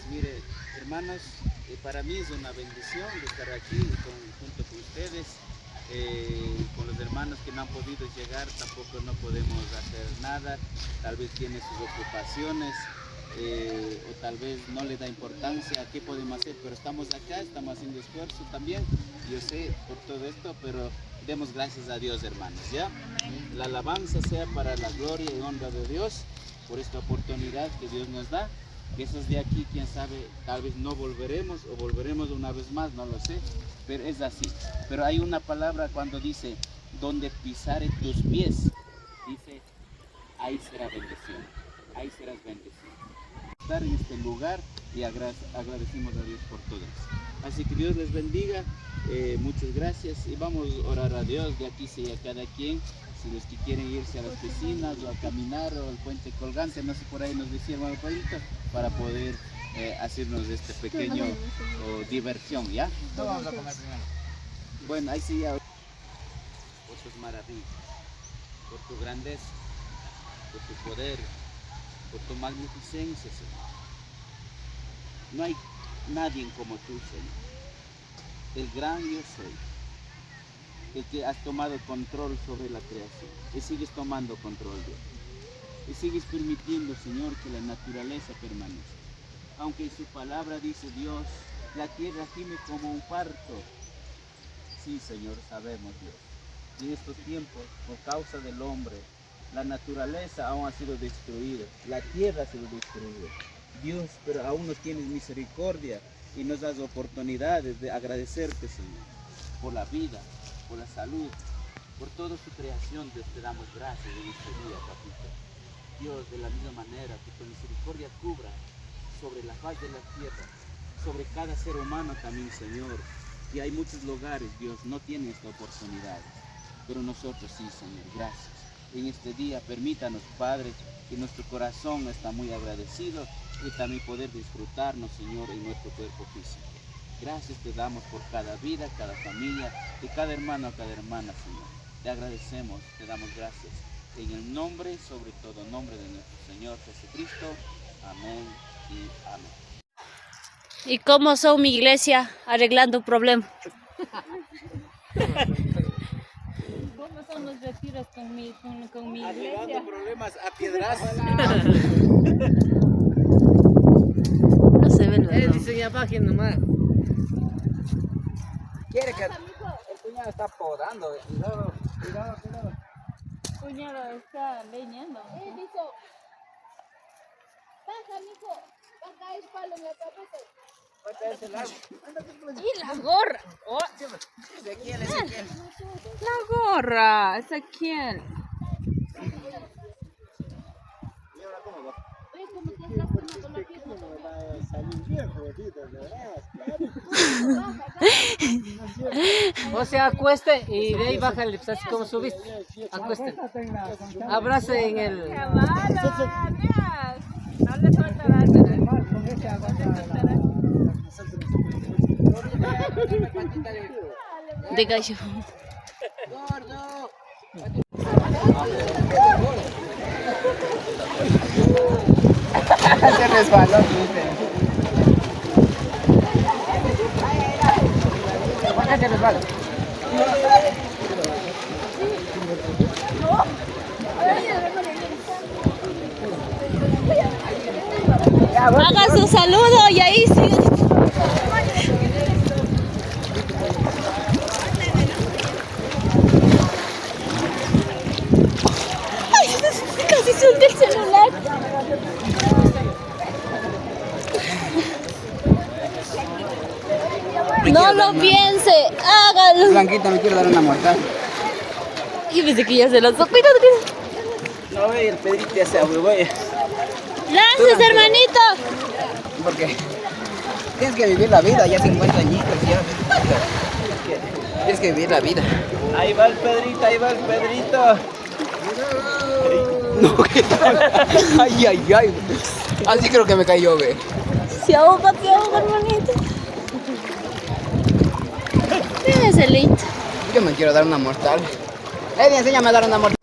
Mire, hermanos, para mí es una bendición de estar aquí junto con ustedes, con los hermanos que no han podido llegar, tampoco no podemos hacer nada, tal vez tiene sus ocupaciones, o tal vez no le da importancia a qué podemos hacer, pero estamos acá, estamos haciendo esfuerzo también, yo sé por todo esto, pero demos gracias a Dios, hermanos, ¿ya? La alabanza sea para la gloria y honra de Dios, por esta oportunidad que Dios nos da. Que esos de aquí, quién sabe, tal vez no volveremos o volveremos una vez más, no lo sé, pero es así. Pero hay una palabra cuando dice, donde pisare tus pies, dice, ahí será bendición, ahí serás bendecido. Estar en este lugar y agradecemos a Dios por todo eso. Así que Dios les bendiga, muchas gracias y vamos a orar a Dios, de aquí sea cada quien. Si los que quieren irse a las piscinas o a caminar o al puente colgante, no sé, por ahí nos decía hermano Pablito, para poder hacernos este pequeño diversión, ¿ya? No vamos a comer primero. Bueno, ahí sí, por tus maravillas, por tu grandeza, por tu poder, por tu magnificencia, Señor. No hay nadie como tú, Señor. El gran yo soy. El que has tomado control sobre la creación y sigues tomando control, Dios. Y sigues permitiendo, Señor, que la naturaleza permanezca. Aunque en su palabra dice Dios, la tierra gime como un parto. Sí, Señor, sabemos, Dios. Y en estos tiempos, por causa del hombre, la naturaleza aún ha sido destruida, la tierra ha sido destruida. Dios, pero aún nos tienes misericordia y nos das oportunidades de agradecerte, Señor, por la vida, por la salud, por toda su creación. Dios, te damos gracias en este día, papito. Dios, de la misma manera que tu misericordia cubra sobre la faz de la tierra, sobre cada ser humano también, Señor, que hay muchos lugares, Dios, no tienen esta oportunidad, pero nosotros sí, Señor, gracias. En este día, permítanos, Padre, que nuestro corazón está muy agradecido y también poder disfrutarnos, Señor, en nuestro cuerpo físico. Gracias te damos por cada vida, cada familia, y cada hermano, cada hermana, Señor. Te agradecemos, te damos gracias. En el nombre, sobre todo nombre de nuestro Señor Jesucristo. Amén y amén. ¿Y cómo son mi iglesia arreglando un problema? ¿Cómo son los retiros con mi iglesia? Arreglando problemas a piedras. No se ve la Dice ya página nomás. Quiere que el cuñado está podando. Cuidado, cuidado, cuidado. cuñado está leñando. Dijo, baja, mijo, baja el palo, me atrapé. Y la gorra. Oh, Ezequiel, Ezequiel. la gorra, Ezequiel. ¿Y ahora cómo va? Oye, como te has lastimado con la pierna. Va a salir bien, jodidito, de verdad. O sea, acueste y de ahí bájale, pues así como subiste. Acueste. Abrace en el. ¡Qué malo! Adiós. No le soltarás, ¿verdad? No le soltarás. De gallo. Gordo. Se resbaló, ¿por qué se resbala? Hagan su saludo y ahí sí. Ay, casi solté el celular. No lo piense, hágalo. Blanquita, me quiero dar una muerta. Y pensé que ya se lanzó. Cuidado, cuidado. No, el Pedrito ya se ahuevó. ¡Lances, hermanito! Porque tienes que vivir la vida, ya 50 añitos, ya. Tienes que vivir la vida. Ahí va el Pedrito, ahí va el Pedrito. No, ¿qué tal? Ay, ay, ay. Así creo que me cayó, ve. Se ahoga, hermanito. Mira ese lindo. Yo me quiero dar una mortal. Eddie, enséñame a dar una mortal.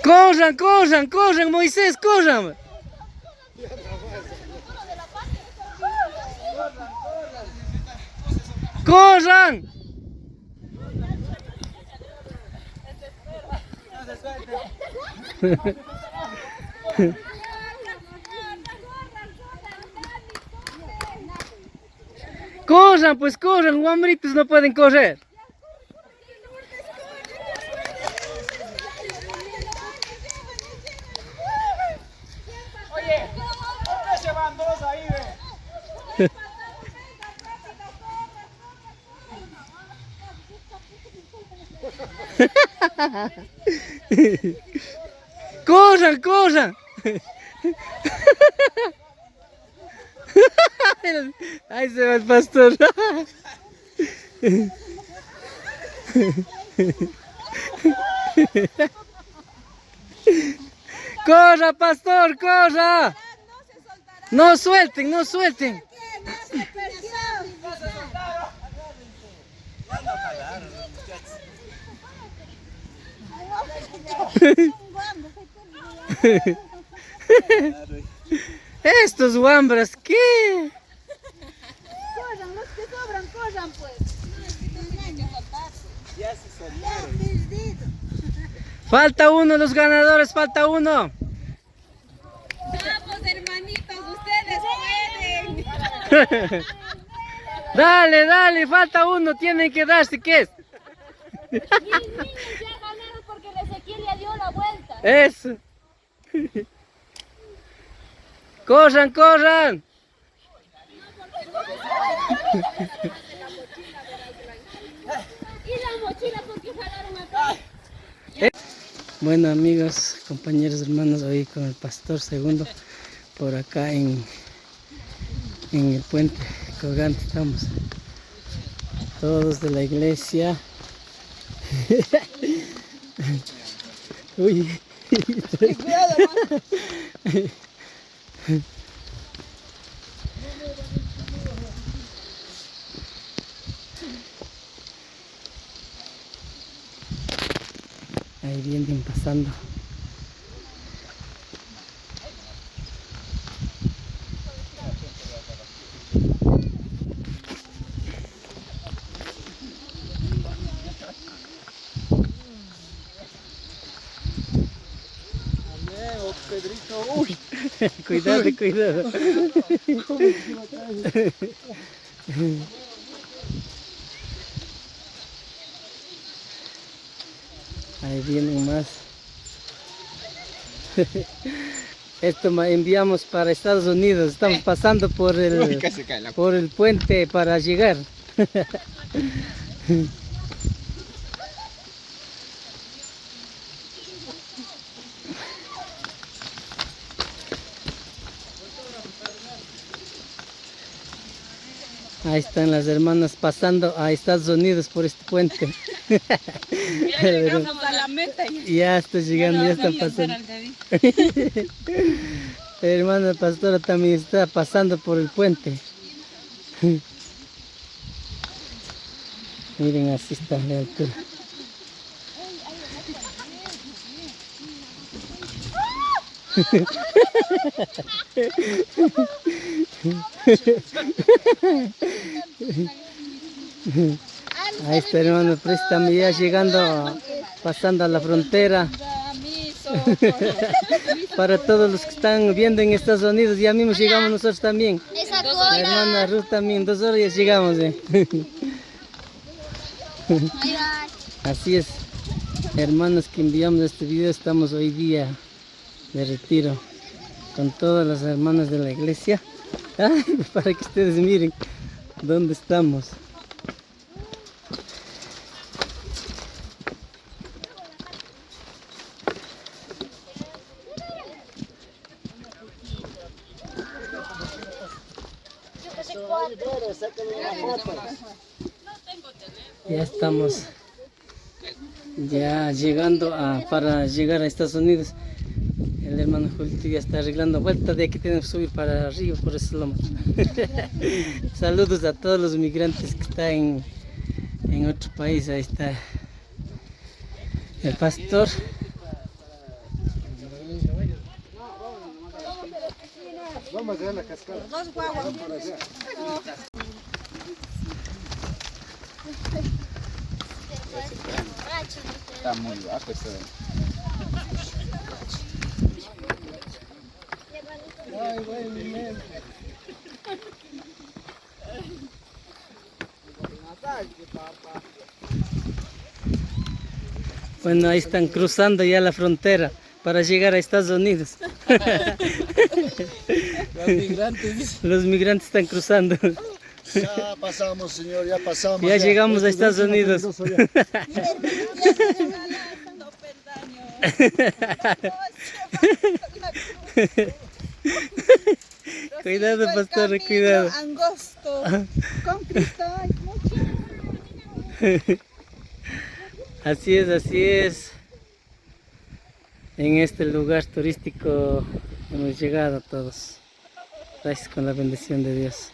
Corran, corran, corran, Moisés, corran. Corran. Corran, pues corran, guambritos no pueden correr. Se van dos ahí, ve. Corran, corran. Ahí se va el pastor. Corra, pastor, corra. No suelten, no suelten. Estos guambras, ¿qué? Corran, los que sobran, corran pues. Ya se soltaron. Perdido. Falta uno, los ganadores, falta uno. Vamos, hermanitos, ustedes pueden. Dale, dale, falta uno, tienen que darse, ¿qué es? Y los niños ya ganaron porque el Ezequiel ya dio la vuelta. Eso. Corran, corran. Y la mochila porque jalaron acá. Bueno amigos, compañeros, hermanos, hoy con el pastor segundo por acá en el puente colgante estamos todos de la iglesia. Uy. Cuidado, hermano. Ahí vienen pasando. Pedrito, uy. Cuidado, cuidado. Ahí vienen más. Esto enviamos para Estados Unidos. Estamos pasando por el puente para llegar. Ahí están las hermanas pasando a Estados Unidos por este puente. Ya llegamos a la meta. Ya está llegando, ya está pasando. La hermana pastora también está pasando por el puente. Miren, así está la altura. Ahí está, hermano, préstame ya llegando, pasando a la frontera. Para todos los que están viendo en Estados Unidos, ya mismo llegamos nosotros también. La hermana Ruth también, 2 horas ya llegamos. Así es, hermanos que enviamos este video, estamos hoy día de retiro con todas las hermanas de la iglesia. Ay, para que ustedes miren dónde estamos. Ya estamos ya llegando para llegar a Estados Unidos. El hermano Julito ya está arreglando vuelta, de aquí tenemos que subir para arriba, por eso lo más. Saludos a todos los migrantes que están en otro país. Ahí está el pastor. Vamos a ver la cascada. Dos guaguas. Está muy bajo esto. Bueno, ahí están cruzando ya la frontera para llegar a Estados Unidos. Los migrantes están cruzando. Ya pasamos, señor, ya pasamos. Ya llegamos a Estados Unidos. Cuidado, pastor, cuidado. Angosto. Con Cristo hay mucho. Así es, así es. En este lugar turístico hemos llegado todos. Gracias, con la bendición de Dios.